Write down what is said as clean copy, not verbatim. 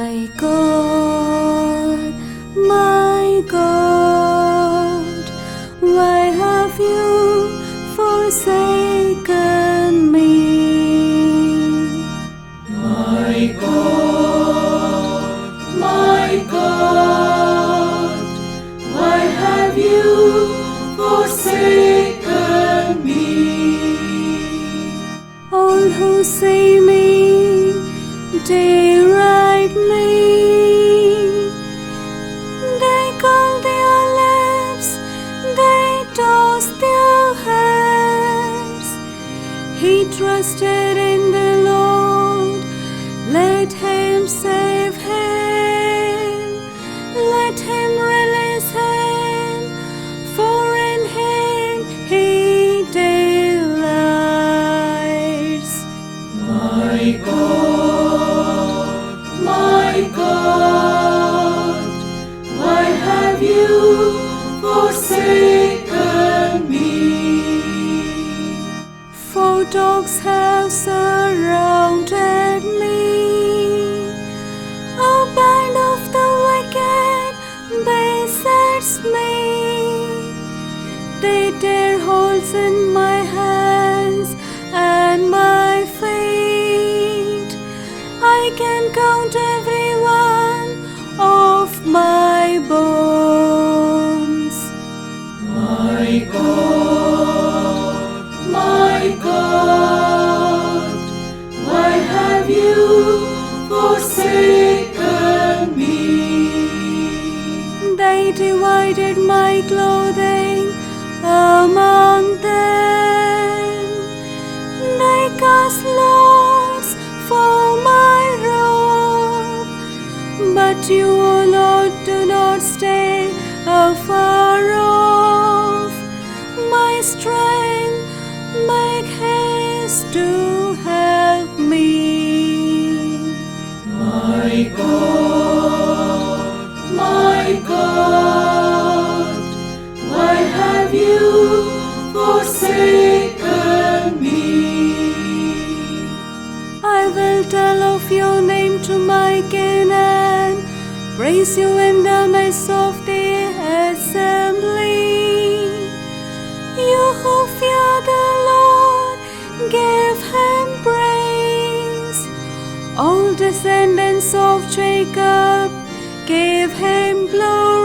my God, why have you forsaken me? My God, why have you forsaken me? All who see me deride me. They curl their lips, they toss their heads. He trusted in the Lord, let him save him. Let him release him, for in him he delights. My God, why have you forsaken me? For dogs have surrounded me, a band of the wicked besets me. They tear holes in my hands and my feet. I can count every one of my bones. My God, why have you forsaken me? They divided my clothing among them. They cast lots for my robe. But you, O Lord, do not stay afar off. My strength, make haste to help me. My God, why have you forsaken me? I will tell of your name to my kin and praise you in the midst of the assembly. You who fear the Lord, give him praise. All descendants of Jacob, give him glory.